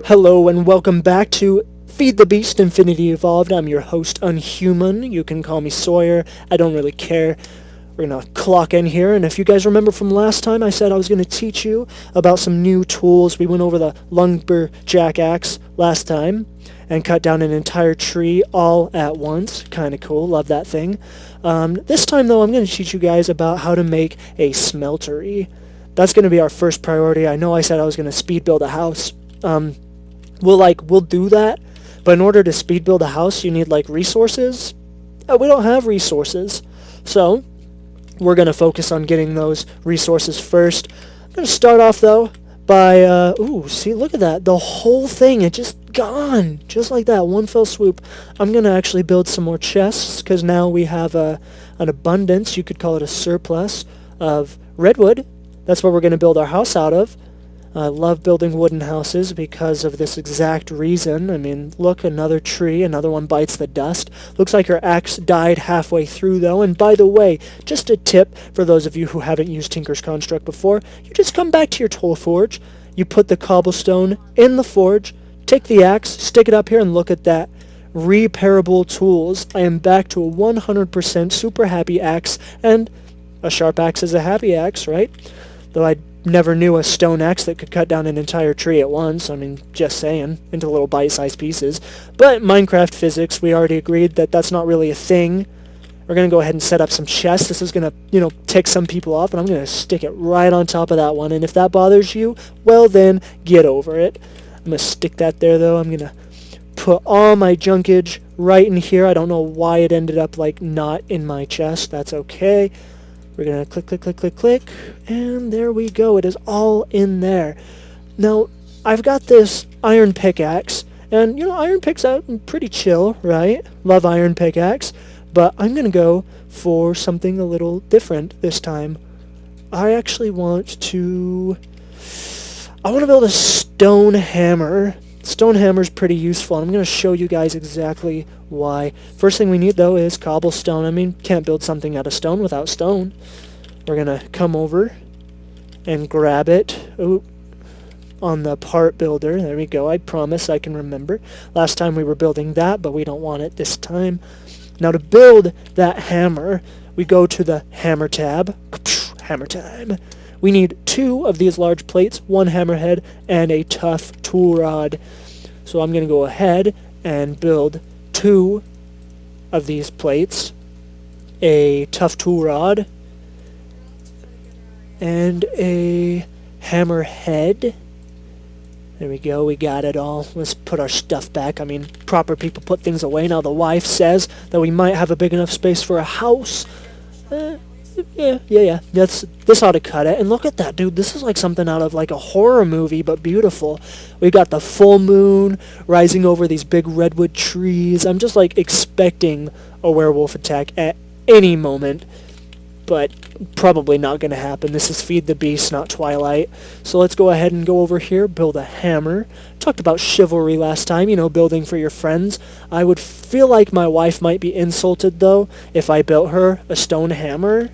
Hello and welcome back to Feed the Beast Infinity Evolved. I'm your host, uNhumuN. You can call me Sawyer. I don't really care. We're going to clock in here, and if you guys remember from last time, I said I was going to teach you about some new tools. We went over the lumberjack axe last time and cut down an entire tree all at once. Kind of cool. Love that thing. This time, though, I'm going to teach you guys about how to make a smeltery. That's going to be our first priority. I know I said I was going to speed build a house. We'll do that, but in order to speed build a house, you need resources. We don't have resources, so we're gonna focus on getting those resources first. I'm gonna start off though by see, look at that, the whole thing, it just gone, just like that, one fell swoop. I'm gonna actually build some more chests because now we have an abundance, you could call it a surplus of redwood. That's what we're gonna build our house out of. I love building wooden houses because of this exact reason. I mean, look, another tree, another one bites the dust. Looks like our axe died halfway through, though. And by the way, just a tip for those of you who haven't used Tinker's Construct before, you just come back to your tool forge, you put the cobblestone in the forge, take the axe, stick it up here, and look at that. Repairable tools. I am back to a 100% super happy axe, and a sharp axe is a happy axe, right? Though I never knew a stone axe that could cut down an entire tree at once. I mean, just saying, into little bite-sized pieces. But Minecraft physics, we already agreed that that's not really a thing. We're going to go ahead and set up some chests. This is going to, tick some people off, and I'm going to stick it right on top of that one. And if that bothers you, well then, get over it. I'm going to stick that there, though. I'm going to put all my junkage right in here. I don't know why it ended up, not in my chest. That's okay. We're going to click, click, click, click, click, and there we go. It is all in there. Now, I've got this iron pickaxe, and, iron picks out pretty chill, right? Love iron pickaxe, but I'm going to go for something a little different this time. I actually want to build a stone hammer. Stone hammer's pretty useful, and I'm going to show you guys exactly why. First thing we need, though, is cobblestone. I mean, can't build something out of stone without stone. We're going to come over and grab it on the part builder. There we go. I promise I can remember. Last time we were building that, but we don't want it this time. Now, to build that hammer, we go to the hammer tab. Hammer time. We need 2 of these large plates, 1 hammerhead, and a tough tool rod. So I'm going to go ahead and build 2 of these plates, a tough tool rod, and a hammerhead. There we go, we got it all. Let's put our stuff back. I mean, proper people put things away. Now the wife says that we might have a big enough space for a house. Yeah. This ought to cut it. And look at that, dude. This is like something out of a horror movie, but beautiful. We got the full moon rising over these big redwood trees. I'm just expecting a werewolf attack at any moment, but probably not going to happen. This is Feed the Beast, not Twilight. So let's go ahead and go over here, build a hammer. Talked about chivalry last time, building for your friends. I would feel like my wife might be insulted, though, if I built her a stone hammer.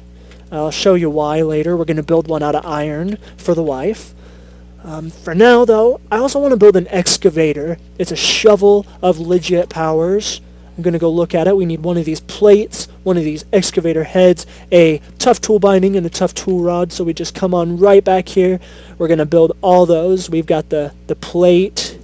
I'll show you why later. We're going to build one out of iron for the wife. For now, though, I also want to build an excavator. It's a shovel of legit powers. I'm going to go look at it. We need 1 of these plates, 1 of these excavator heads, a tough tool binding, and a tough tool rod. So we just come on right back here. We're going to build all those. We've got the plate.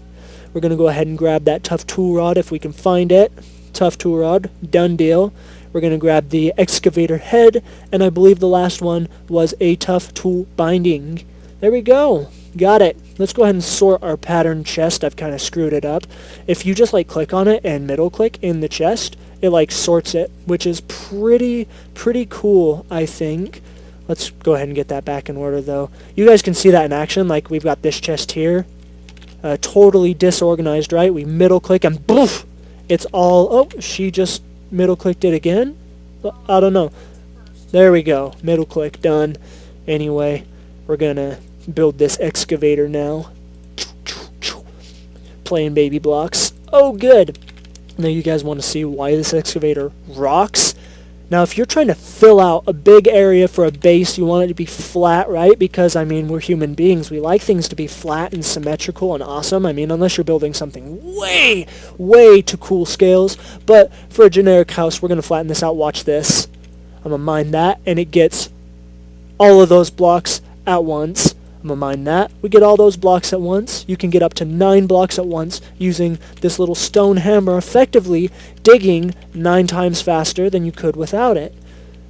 We're going to go ahead and grab that tough tool rod if we can find it. Tough tool rod, done deal. We're going to grab the excavator head, and I believe the last one was a tough tool binding. There we go. Got it. Let's go ahead and sort our pattern chest. I've kind of screwed it up. If you just click on it and middle click in the chest, it sorts it, which is pretty cool, I think. Let's go ahead and get that back in order, though. You guys can see that in action. We've got this chest here. Totally disorganized, right? We middle click and boof! It's all... Oh, she just middle clicked it again? I don't know. There we go. Middle click, done. Anyway, we're gonna build this excavator now. Playing baby blocks. Oh, good. Now you guys want to see why this excavator rocks? Now, if you're trying to fill out a big area for a base, you want it to be flat, right? Because, I mean, we're human beings. We like things to be flat and symmetrical and awesome. I mean, unless you're building something way, way to cool scales. But for a generic house, we're going to flatten this out. Watch this. I'm going to mine that, and it gets all of those blocks at once. I'm going to mine that. We get all those blocks at once. You can get up to 9 blocks at once using this little stone hammer, effectively digging 9 times faster than you could without it.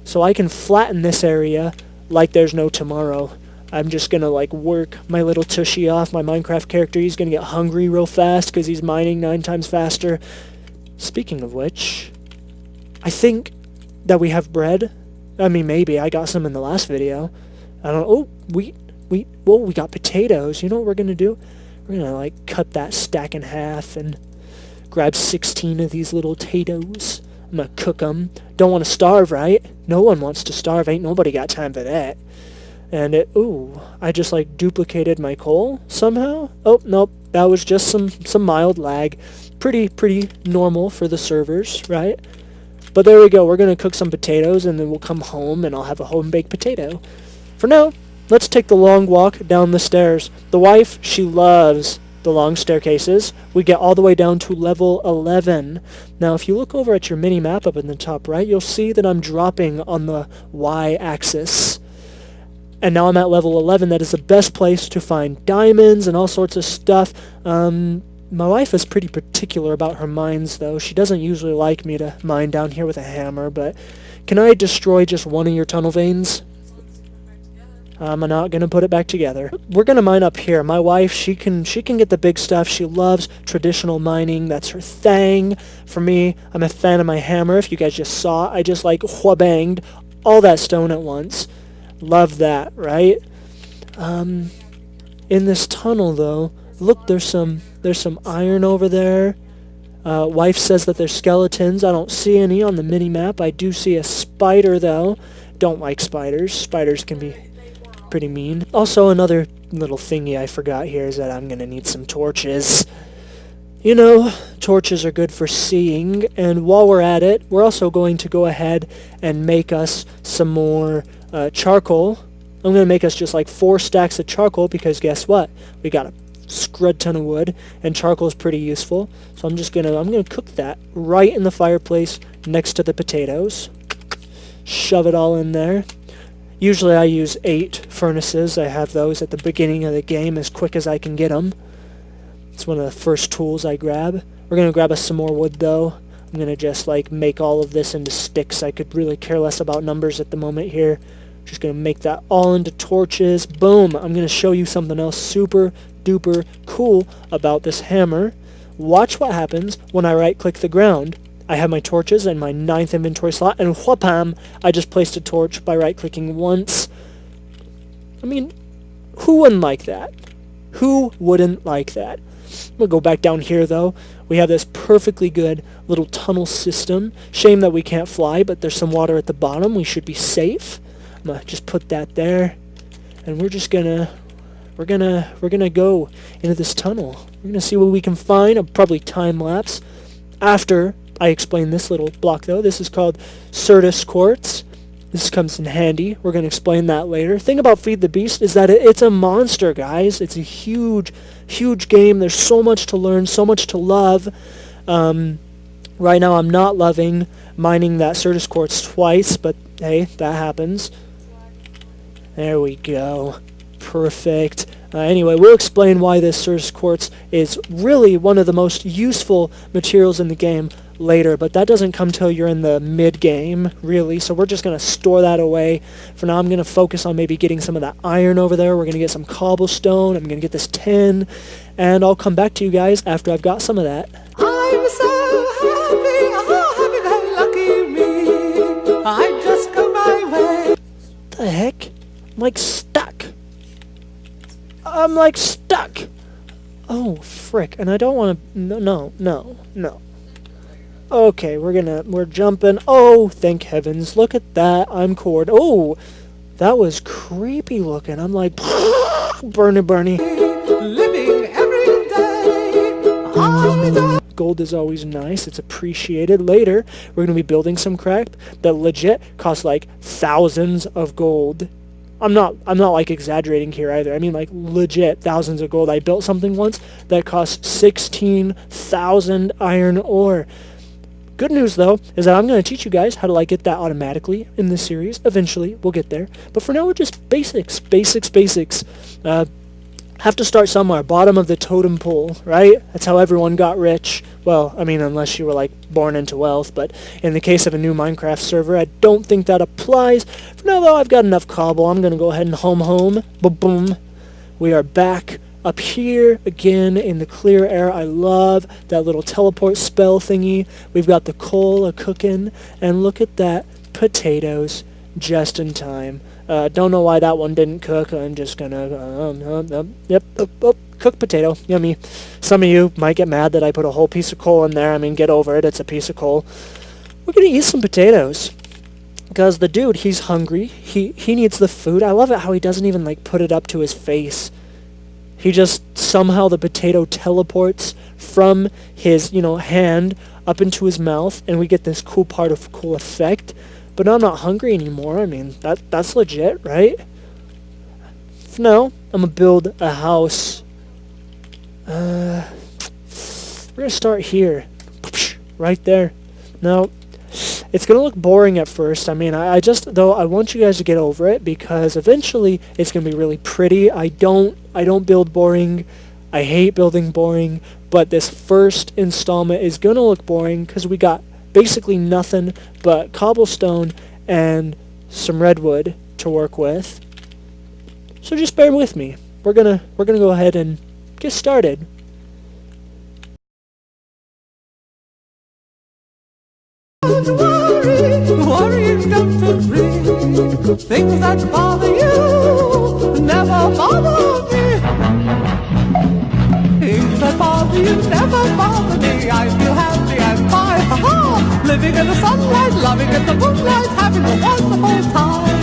So I can flatten this area like there's no tomorrow. I'm just going to like work my little tushy off. My Minecraft character, he's going to get hungry real fast because he's mining 9 times faster. Speaking of which, I think that we have bread. I mean, maybe. I got some in the last video. I don't know. Oh, wheat. Whoa, we got potatoes. You know what we're going to do? We're going to, like, cut that stack in half and grab 16 of these little potatoes. I'm going to cook them. Don't want to starve, right? No one wants to starve. Ain't nobody got time for that. And ooh, I just, like, duplicated my coal somehow. Oh, nope. That was just some mild lag. Pretty normal for the servers, right? But there we go. We're going to cook some potatoes, and then we'll come home, and I'll have a home-baked potato. For now, let's take the long walk down the stairs. The wife, she loves the long staircases. We get all the way down to level 11. Now, if you look over at your mini-map up in the top right, you'll see that I'm dropping on the Y-axis. And now I'm at level 11. That is the best place to find diamonds and all sorts of stuff. My wife is pretty particular about her mines, though. She doesn't usually like me to mine down here with a hammer, but can I destroy just one of your tunnel veins? I'm not going to put it back together. We're going to mine up here. My wife, she can get the big stuff. She loves traditional mining. That's her thing. For me, I'm a fan of my hammer. If you guys just saw, I just like wha-banged all that stone at once. Love that, right? In this tunnel, though, look, there's some iron over there. Wife says that there's skeletons. I don't see any on the mini-map. I do see a spider, though. Don't like spiders. Spiders can be pretty mean. Also, another little thingy I forgot here is that I'm going to need some torches. You know, torches are good for seeing, and while we're at it, we're also going to go ahead and make us some more charcoal. I'm going to make us just like 4 stacks of charcoal because guess what? We got a scrud ton of wood, and charcoal is pretty useful. So I'm gonna cook that right in the fireplace next to the potatoes. Shove it all in there. Usually I use 8 furnaces. I have those at the beginning of the game as quick as I can get them. It's one of the first tools I grab. We're going to grab us some more wood, though. I'm going to just like make all of this into sticks. I could really care less about numbers at the moment here. Just going to make that all into torches. Boom! I'm going to show you something else super duper cool about this hammer. Watch what happens when I right-click the ground. I have my torches in my 9th inventory slot, and whoopam, I just placed a torch by right-clicking once. I mean, who wouldn't like that? Who wouldn't like that? We'll go back down here, though. We have this perfectly good little tunnel system. Shame that we can't fly, but there's some water at the bottom. We should be safe. I'm gonna just put that there, and we're gonna go into this tunnel. We're gonna see what we can find. I'll probably time lapse after I explain this little block, though. This is called Certus Quartz. This comes in handy. We're going to explain that later. The thing about Feed the Beast is that it's a monster, guys. It's a huge, huge game. There's so much to learn, so much to love. Right now I'm not loving mining that Certus Quartz twice, but hey, that happens. There we go. Perfect. Anyway, we'll explain why this Certus Quartz is really one of the most useful materials in the game later, but that doesn't come till you're in the mid-game, really, so we're just going to store that away. For now, I'm going to focus on maybe getting some of that iron over there. We're going to get some cobblestone. I'm going to get this tin, and I'll come back to you guys after I've got some of that. I'm so happy, oh, happy, lucky me. I just go my way. What the heck? I'm like stuck. I'm like stuck. Oh, frick. And I don't want to... No. Okay, we're jumping. Oh, thank heavens. Look at that. I'm cord. Oh, that was creepy looking. I'm like... Bernie. Living every day. Gold is always nice. It's appreciated. Later, we're going to be building some crap that legit costs like thousands of gold. I'm not like exaggerating here either. I mean like legit thousands of gold. I built something once that cost 16,000 iron ore. Good news though is that I'm going to teach you guys how to like get that automatically in this series. Eventually, we'll get there. But for now, we're just basics. Have to start somewhere. Bottom of the totem pole, right? That's how everyone got rich. Well, I mean, unless you were like born into wealth. But in the case of a new Minecraft server, I don't think that applies. For now though, I've got enough cobble. I'm going to go ahead and home. Boom. We are back up here again in the clear air. I love that little teleport spell thingy. We've got the coal a-cooking, and look at that, potatoes just in time. Don't know why that one didn't cook. I'm just gonna, cooked potato, yummy. Some of you might get mad that I put a whole piece of coal in there. I mean, get over it, it's a piece of coal. We're gonna eat some potatoes. Because the dude, he's hungry. He needs the food. I love it how he doesn't even like put it up to his face. He just, somehow the potato teleports from his, hand up into his mouth, and we get this cool effect. But I'm not hungry anymore. I mean, that's legit, right? For now, I'm going to build a house. We're going to start here. Right there. Now, it's going to look boring at first. I mean, I want you guys to get over it, because eventually it's going to be really pretty. I don't build boring. I hate building boring, but this first installment is going to look boring because we got basically nothing but cobblestone and some redwood to work with. So just bear with me. We're going to go ahead and get started. Worrying don't agree. Things that bother you never bother me. Things that bother you never bother me. I feel happy and fine, ha-ha. Living in the sunlight, loving in the moonlight, having a wonderful time.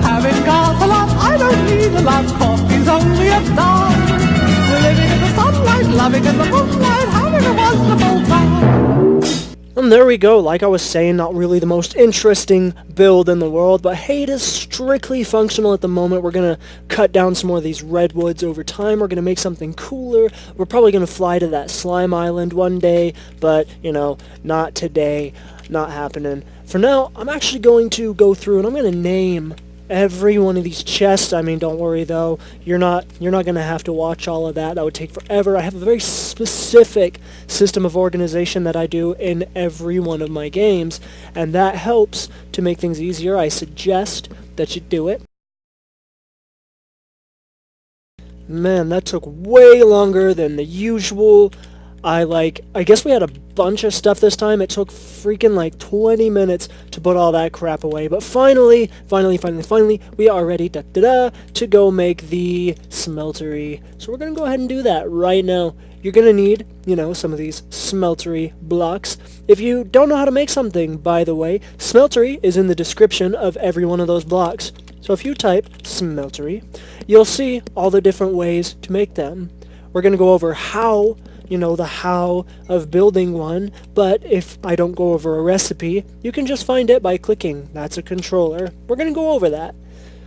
Having got a lot, I don't need a lot. Coffee's only a dime. Living in the sunlight, loving in the moonlight, having a wonderful time. And there we go. Like I was saying, not really the most interesting build in the world, but hey, it is strictly functional at the moment. We're going to cut down some more of these redwoods over time. We're going to make something cooler. We're probably going to fly to that slime island one day, but, not today. Not happening. For now, I'm actually going to go through and I'm going to name every one of these chests. I mean, don't worry though, you're not going to have to watch all of that. That would take forever. I have a very specific system of organization that I do in every one of my games, and that helps to make things easier. I suggest that you do it. Man, that took way longer than the usual. I guess we had a bunch of stuff this time. It took freaking like 20 minutes to put all that crap away. But finally, we are ready to go make the smeltery. So we're going to go ahead and do that right now. You're going to need, some of these smeltery blocks. If you don't know how to make something, by the way, smeltery is in the description of every one of those blocks. So if you type smeltery, you'll see all the different ways to make them. We're going to go over how, the how of building one, but if I don't go over a recipe, you can just find it by clicking. That's a controller. We're going to go over that.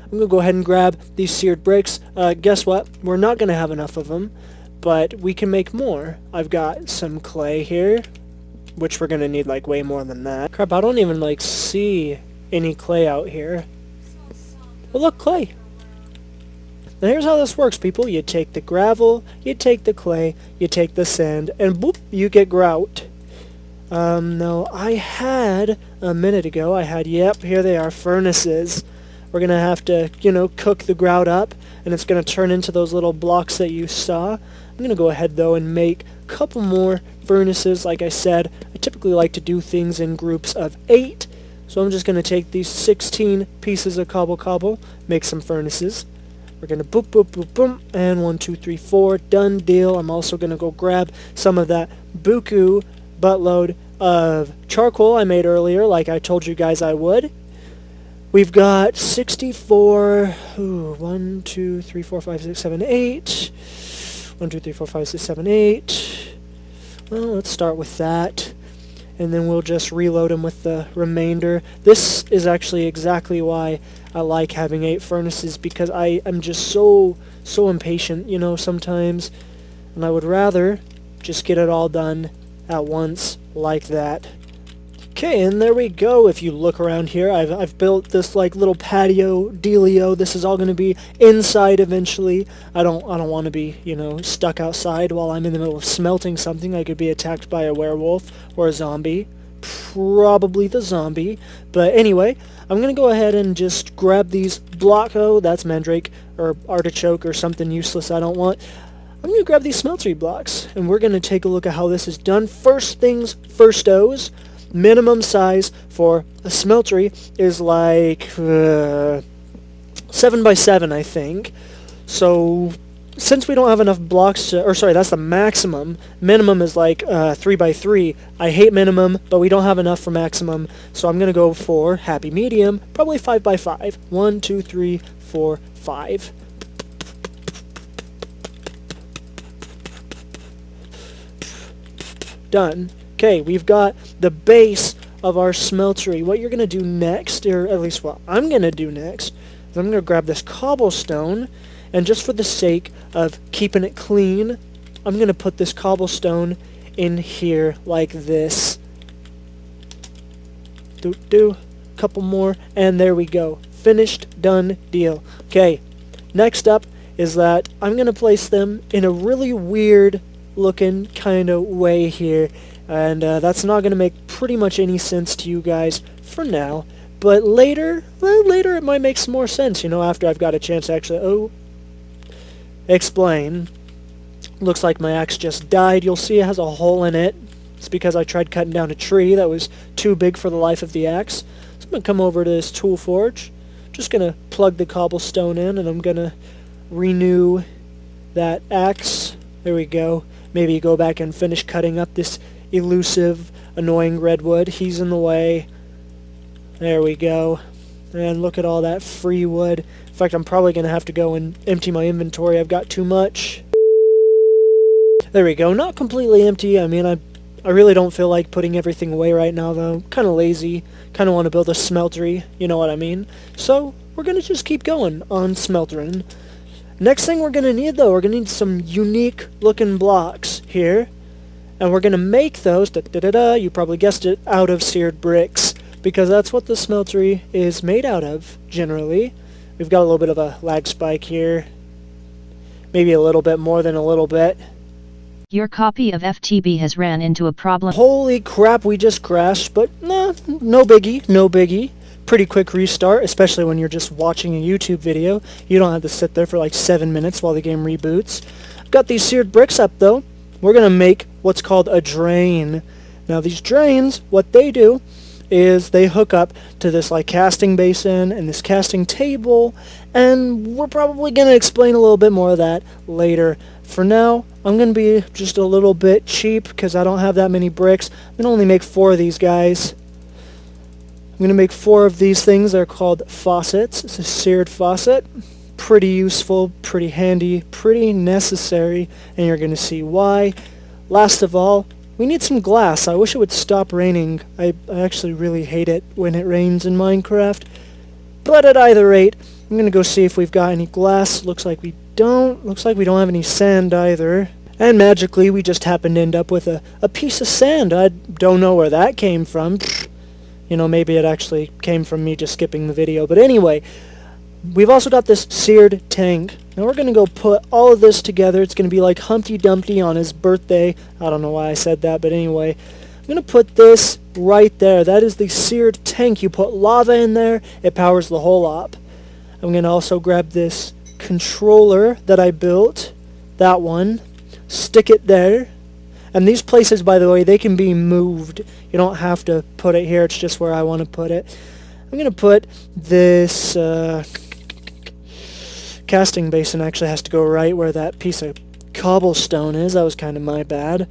I'm going to go ahead and grab these seared bricks. Guess what? We're not going to have enough of them, but we can make more. I've got some clay here, which we're going to need like way more than that. Crap, I don't even see any clay out here. Well, look, clay. Now here's how this works, people. You take the gravel, you take the clay, you take the sand, and boop, you get grout. Now, I had, a minute ago, yep, here they are, furnaces. We're going to have to, cook the grout up, and it's going to turn into those little blocks that you saw. I'm going to go ahead, though, and make a couple more furnaces. Like I said, I typically like to do things in groups of 8, so I'm just going to take these 16 pieces of cobble, make some furnaces. We're going to boom, and 1, 2, 3, 4, done deal. I'm also going to go grab some of that buku buttload of charcoal I made earlier, like I told you guys I would. We've got 64, 1, 2, 3, 4, 5, 6, 7, 8. 1, 2, 3, 4, 5, 6, 7, 8. Well, let's start with that, and then we'll just reload them with the remainder. This is actually exactly why I like having 8 furnaces, because I am just so impatient, you know, sometimes, and I would rather just get it all done at once like that. Okay, and there we go. If you look around here, I've built this like little patio dealio. This is all going to be inside eventually. I don't want to be, you know, stuck outside while I'm in the middle of smelting something. I could be attacked by a werewolf or a zombie. Probably the zombie. But anyway, I'm going to go ahead and just grab these block... Oh, that's mandrake or artichoke or something useless I don't want. I'm going to grab these smeltery blocks, and we're going to take a look at how this is done. First things firstos. Minimum size for a smeltery is like 7 by 7, I think. So since we don't have enough blocks to, or sorry, that's the maximum. Minimum is like 3 by 3. I hate minimum, but we don't have enough for maximum. So I'm going to go for happy medium, probably 5 by 5. 1, 2, 3, 4, 5. Done. Okay, we've got the base of our smeltery. What you're going to do next, or at least what I'm going to do next, is I'm going to grab this cobblestone, and just for the sake of keeping it clean, I'm going to put this cobblestone in here like this. Do. Couple more, and there we go. Finished, done, deal. Okay, next up is that I'm going to place them in a really weird looking kind of way here. And that's not going to make pretty much any sense to you guys for now. But later, well, later it might make some more sense, you know, after I've got a chance to actually, explain. Looks like my axe just died. You'll see it has a hole in it. It's because I tried cutting down a tree that was too big for the life of the axe. So I'm going to come over to this tool forge. Just going to plug the cobblestone in, and I'm going to renew that axe. There we go. Maybe go back and finish cutting up this elusive, annoying redwood. He's in the way. There we go. And look at all that free wood. In fact, I'm probably going to have to go and empty my inventory. I've got too much. There we go. Not completely empty. I mean, I really don't feel like putting everything away right now, though. Kind of lazy. Kind of want to build a smeltery. You know what I mean? So, we're going to just keep going on smeltering. Next thing we're going to need, though, we're going to need some unique looking blocks here. And we're going to make those, you probably guessed it, out of seared bricks. Because that's what the smeltery is made out of, generally. We've got a little bit of a lag spike here. Maybe a little bit more than a little bit. Your copy of FTB has ran into a problem. Holy crap, we just crashed, but nah, no biggie, no biggie. Pretty quick restart, especially when you're just watching a YouTube video. You don't have to sit there for like 7 minutes while the game reboots. I've got these seared bricks up, though. We're going to make what's called a drain. Now these drains, what they do is they hook up to this like casting basin and this casting table, and we're probably going to explain a little bit more of that later. For now, I'm going to be just a little bit cheap because I don't have that many bricks. I'm going to only make 4 of these guys. I'm going to make 4 of these things. They're called faucets. It's a seared faucet. Pretty useful, pretty handy, pretty necessary, and you're going to see why. Last of all, we need some glass. I wish it would stop raining. I actually really hate it when it rains in Minecraft. But at either rate, I'm going to go see if we've got any glass. Looks like we don't. Looks like we don't have any sand either. And magically, we just happened to end up with a piece of sand. I don't know where that came from. You know, maybe it actually came from me just skipping the video. But anyway, we've also got this seared tank. Now we're going to go put all of this together. It's going to be like Humpty Dumpty on his birthday. I don't know why I said that, but anyway. I'm going to put this right there. That is the seared tank. You put lava in there, it powers the whole op. I'm going to also grab this controller that I built. That one. Stick it there. And these places, by the way, they can be moved. You don't have to put it here. It's just where I want to put it. I'm going to put this casting basin actually has to go right where that piece of cobblestone is. That was kind of my bad.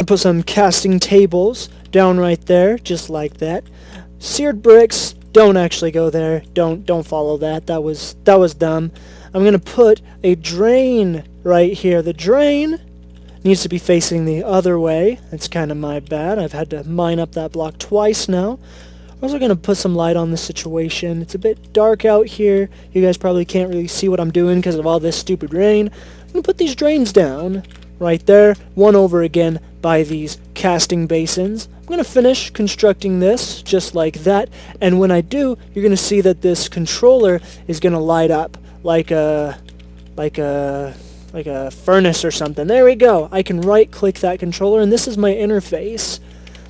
Put some casting tables down right there, just like that. Seared bricks, don't actually go there. Don't follow that. That was dumb. I'm going to put a drain right here. The drain needs to be facing the other way. It's kind of my bad. I've had to mine up that block twice now. I'm also going to put some light on the situation. It's a bit dark out here. You guys probably can't really see what I'm doing because of all this stupid rain. I'm going to put these drains down right there, one over again by these casting basins. I'm going to finish constructing this just like that, and when I do, you're going to see that this controller is going to light up like a furnace or something. There we go. I can right-click that controller, and this is my interface.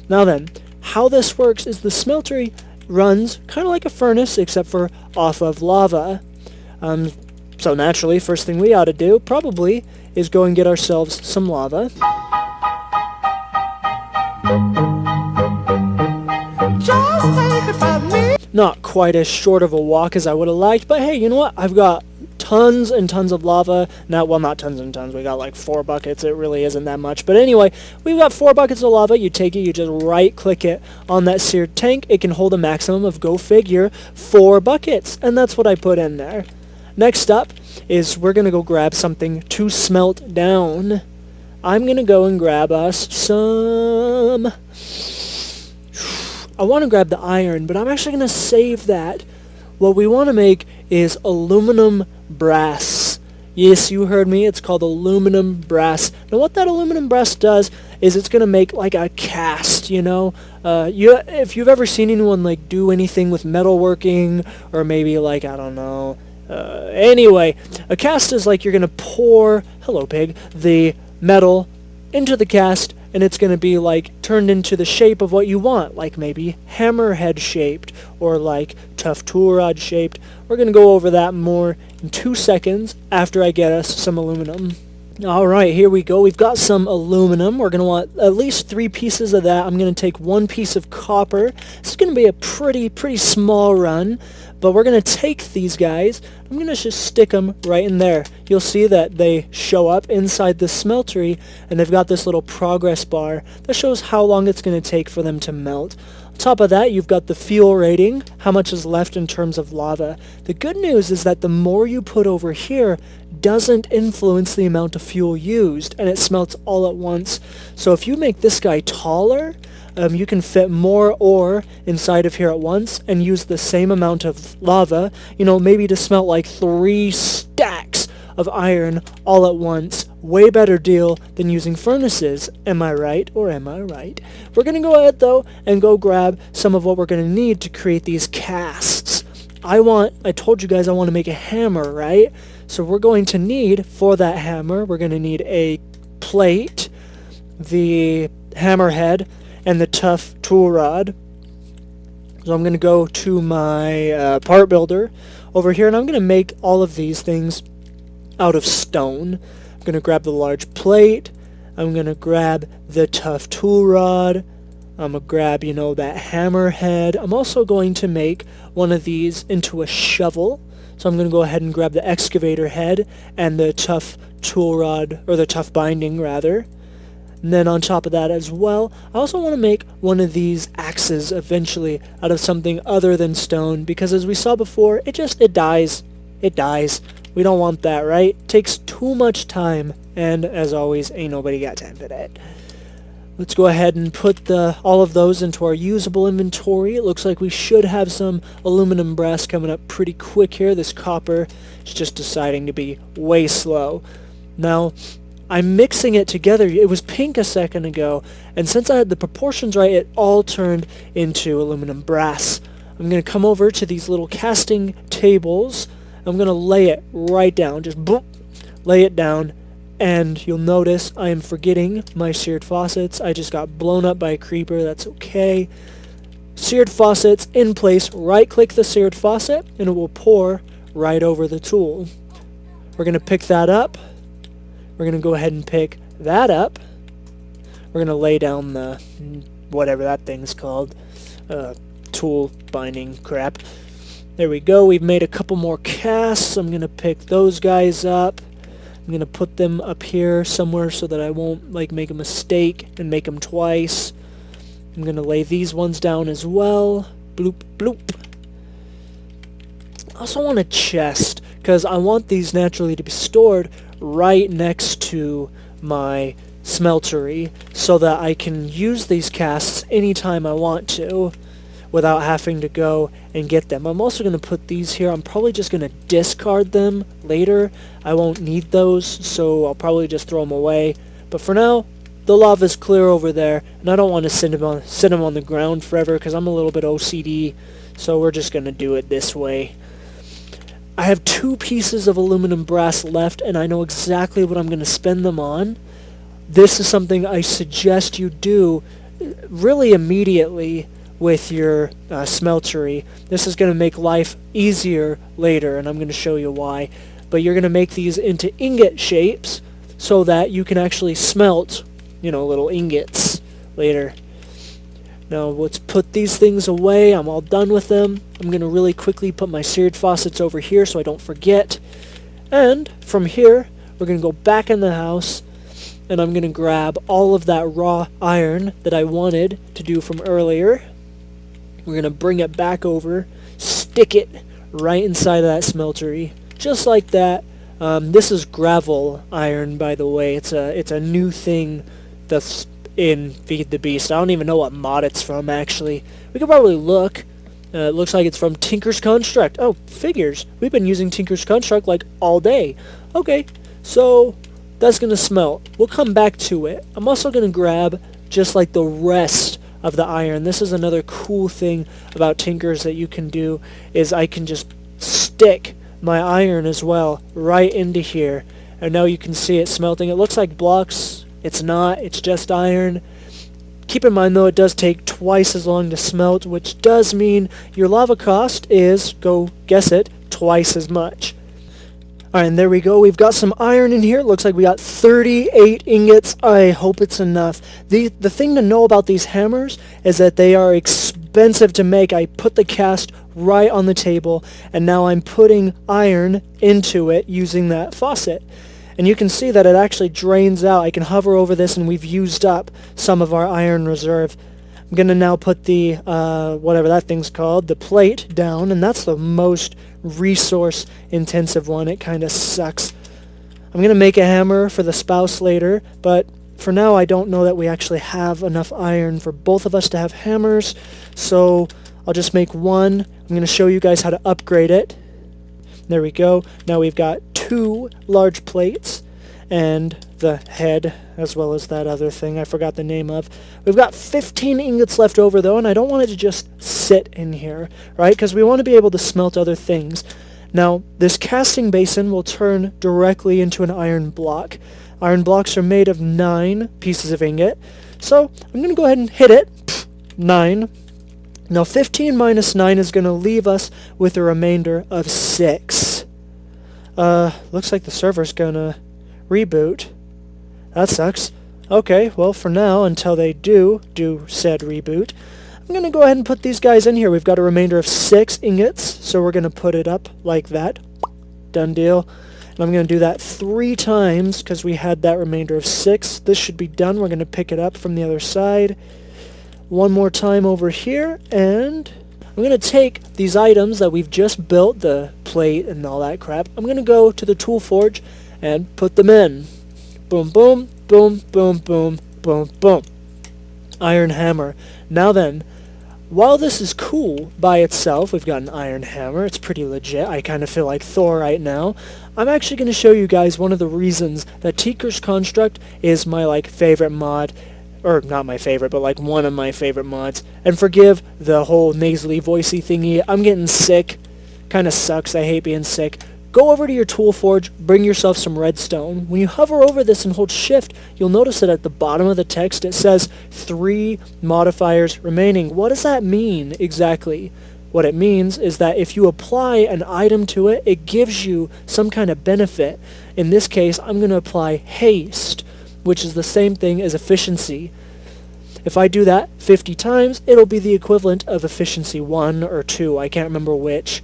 Now then, how this works is the smeltery runs kind of like a furnace, except for off of lava. So naturally, first thing we ought to do, probably, is go and get ourselves some lava. Just take it from me. Not quite as short of a walk as I would have liked, but hey, you know what? I've got tons and tons of lava. Now, well, not tons and tons. We got like 4 buckets. It really isn't that much. But anyway, we've got 4 buckets of lava. You take it, you just right-click it on that seared tank. It can hold a maximum of, go figure, 4 buckets. And that's what I put in there. Next up is we're going to go grab something to smelt down. I'm going to go and grab us some... I want to grab the iron, but I'm actually going to save that. What we want to make is aluminum brass. Yes, you heard me. It's called aluminum brass. Now, what that aluminum brass does is it's going to make like a cast, you know? If you've ever seen anyone like do anything with metalworking, or maybe like, I don't know. Anyway, a cast is like you're going to pour, hello pig, the metal into the cast, and it's going to be like turned into the shape of what you want, like maybe hammerhead shaped or like tough tool rod shaped. We're going to go over that more in 2 seconds after I get us some aluminum. Alright, here we go. We've got some aluminum. We're going to want at least 3 pieces of that. I'm going to take 1 piece of copper. This is going to be a pretty small run, but we're going to take these guys. I'm going to just stick them right in there. You'll see that they show up inside the smeltery, and they've got this little progress bar that shows how long it's going to take for them to melt. On top of that, you've got the fuel rating, how much is left in terms of lava. The good news is that the more you put over here doesn't influence the amount of fuel used, and it smelts all at once. So if you make this guy taller, you can fit more ore inside of here at once and use the same amount of lava, you know, maybe to smelt like 3 stacks of iron all at once. Way better deal than using furnaces. Am I right, or am I right? We're going to go ahead, though, and go grab some of what we're going to need to create these casts. I told you guys I want to make a hammer, right? So we're going to need, for that hammer, we're going to need a plate, the hammerhead, and the tough tool rod. So I'm going to go to my part builder over here, and I'm going to make all of these things out of stone. I'm going to grab the large plate. I'm going to grab the tough tool rod. I'm going to grab, you know, that hammerhead. I'm also going to make one of these into a shovel. So I'm going to go ahead and grab the excavator head and the tough tool rod, or the tough binding, rather. And then on top of that as well, I also want to make one of these axes eventually out of something other than stone, because as we saw before, it dies. It dies. We don't want that, right? It takes too much time, and as always, ain't nobody got time for that. Let's go ahead and put all of those into our usable inventory. It looks like we should have some aluminum brass coming up pretty quick here. This copper is just deciding to be way slow. Now, I'm mixing it together. It was pink a second ago, and since I had the proportions right, it all turned into aluminum brass. I'm going to come over to these little casting tables. I'm going to lay it right down. Just boop, lay it down. And you'll notice I am forgetting my seared faucets. I just got blown up by a creeper. That's okay. Seared faucets in place. Right-click the seared faucet, and it will pour right over the tool. We're going to pick that up. We're going to go ahead and pick that up. We're going to lay down the, whatever that thing's called, tool binding crap. There we go. We've made a couple more casts. I'm going to pick those guys up. I'm going to put them up here somewhere so that I won't make a mistake and make them twice. I'm going to lay these ones down as well. Bloop, bloop. I also want a chest, because I want these naturally to be stored right next to my smeltery so that I can use these casts anytime I want to without having to go and get them. I'm also going to put these here. I'm probably just going to discard them later. I won't need those, so I'll probably just throw them away. But for now, the lava's clear over there, and I don't want to sit them on the ground forever because I'm a little bit OCD, so we're just going to do it this way. I have 2 pieces of aluminum brass left, and I know exactly what I'm going to spend them on. This is something I suggest you do really immediately with your smeltery. This is going to make life easier later, and I'm going to show you why. But you're going to make these into ingot shapes so that you can actually smelt, little ingots later. Now let's put these things away. I'm all done with them. I'm going to really quickly put my seared faucets over here so I don't forget. And from here, we're going to go back in the house, and I'm going to grab all of that raw iron that I wanted to do from earlier. We're going to bring it back over, stick it right inside of that smeltery, just like that. This is gravel iron, by the way. It's a new thing that's in Feed the Beast. I don't even know what mod it's from, actually. We could probably look. It looks like it's from Tinker's Construct. Oh, figures. We've been using Tinker's Construct like all day. Okay, so that's going to smelt. We'll come back to it. I'm also going to grab just like the rest of the iron. This is another cool thing about Tinker's that you can do, is I can just stick my iron as well right into here. And now you can see it smelting. It looks like blocks. It's not. It's just iron. Keep in mind, though, it does take twice as long to smelt, which does mean your lava cost is, go guess it, twice as much. Alright, and there we go. We've got some iron in here. It looks like we got 38 ingots. I hope it's enough. The thing to know about these hammers is that they are expensive to make. I put the cast right on the table, and now I'm putting iron into it using that faucet. And you can see that it actually drains out. I can hover over this, and we've used up some of our iron reserve. I'm going to now put the, whatever that thing's called, the plate down, and that's the most resource-intensive one. It kind of sucks. I'm going to make a hammer for the spouse later, but for now I don't know that we actually have enough iron for both of us to have hammers, so I'll just make one. I'm going to show you guys how to upgrade it. There we go. Now we've got 2 large plates and the head, as well as that other thing I forgot the name of. We've got 15 ingots left over, though, and I don't want it to just sit in here, right? Because we want to be able to smelt other things. Now, this casting basin will turn directly into an iron block. Iron blocks are made of 9 pieces of ingot, so I'm going to go ahead and hit it. 9. Now, 15 minus 9 is going to leave us with a remainder of 6. Looks like the server's going to reboot. That sucks. Okay, well, for now, until they do said reboot, I'm going to go ahead and put these guys in here. We've got a remainder of 6 ingots, so we're going to put it up like that. Done deal. And I'm going to do that 3 times, because we had that remainder of 6. This should be done. We're going to pick it up from the other side. One more time over here, and I'm going to take these items that we've just built, the plate and all that crap. I'm going to go to the tool forge and put them in. Boom, boom, boom, boom, boom, boom, boom. Iron hammer. Now then, while this is cool by itself, we've got an iron hammer. It's pretty legit. I kind of feel like Thor right now. I'm actually going to show you guys one of the reasons that Tinker's Construct is my favorite mod. Or not my favorite, but one of my favorite mods. And forgive the whole nasally voicey thingy. I'm getting sick. Kind of sucks. I hate being sick. Go over to your tool forge, bring yourself some redstone. When you hover over this and hold shift, you'll notice that at the bottom of the text it says 3 modifiers remaining. What does that mean exactly? What it means is that if you apply an item to it, it gives you some kind of benefit. In this case, I'm going to apply haste, which is the same thing as efficiency. If I do that 50 times, it'll be the equivalent of efficiency 1 or 2. I can't remember which.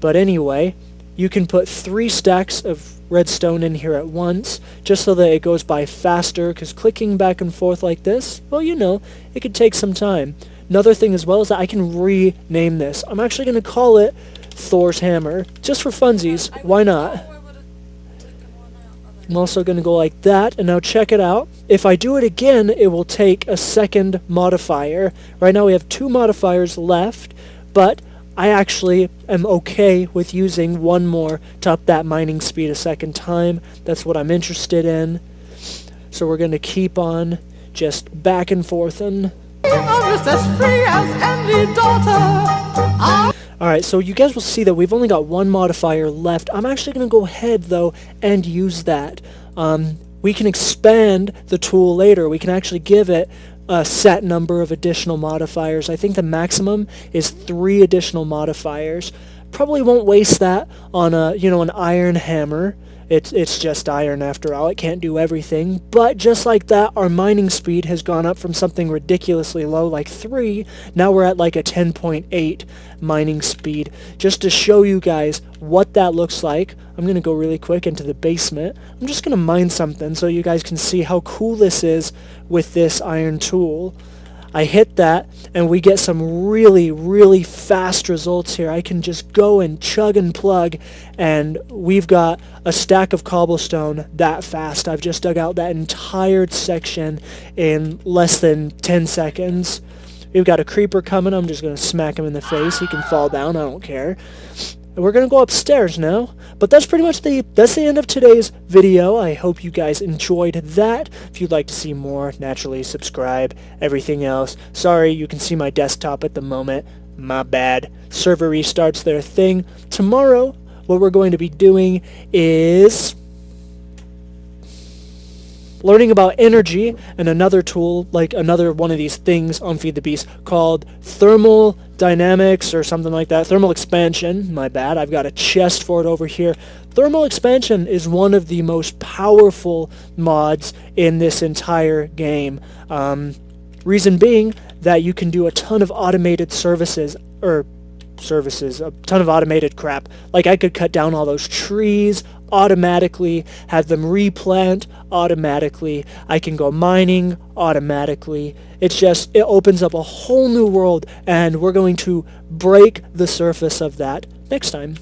But anyway, you can put 3 stacks of redstone in here at once, just so that it goes by faster, because clicking back and forth like this, well, it could take some time. Another thing as well is that I can rename this. I'm actually going to call it Thor's hammer. Just for funsies, why not? I'm also going to go like that, and now check it out. If I do it again, it will take a second modifier. Right now we have 2 modifiers left, but I actually am okay with using one more to up that mining speed a second time. That's what I'm interested in. So we're going to keep on just back and forth. I'm just as free as any daughter. Alright, so you guys will see that we've only got 1 modifier left. I'm actually going to go ahead, though, and use that. We can expand the tool later. We can actually give it a set number of additional modifiers. I think the maximum is 3 additional modifiers. Probably won't waste that on an iron hammer. It's just iron after all. It can't do everything. But just like that, our mining speed has gone up from something ridiculously low, like 3. Now we're at like a 10.8 mining speed. Just to show you guys what that looks like, I'm going to go really quick into the basement. I'm just going to mine something so you guys can see how cool this is with this iron tool. I hit that, and we get some really, really fast results here. I can just go and chug and plug, and we've got a stack of cobblestone that fast. I've just dug out that entire section in less than 10 seconds. We've got a creeper coming. I'm just going to smack him in the face. He can fall down. I don't care. And we're going to go upstairs now. But that's pretty much that's the end of today's video. I hope you guys enjoyed that. If you'd like to see more, naturally subscribe. Everything else. Sorry, you can see my desktop at the moment. My bad. Server restarts their thing. Tomorrow, what we're going to be doing is learning about energy and another tool, like another one of these things on Feed the Beast called thermal dynamics or something like that. Thermal expansion, my bad. I've got a chest for it over here. Thermal expansion is one of the most powerful mods in this entire game. Reason being that you can do a ton of automated a ton of automated crap. Like I could cut down all those trees automatically, have them replant automatically. I can go mining automatically. It opens up a whole new world, and we're going to break the surface of that next time.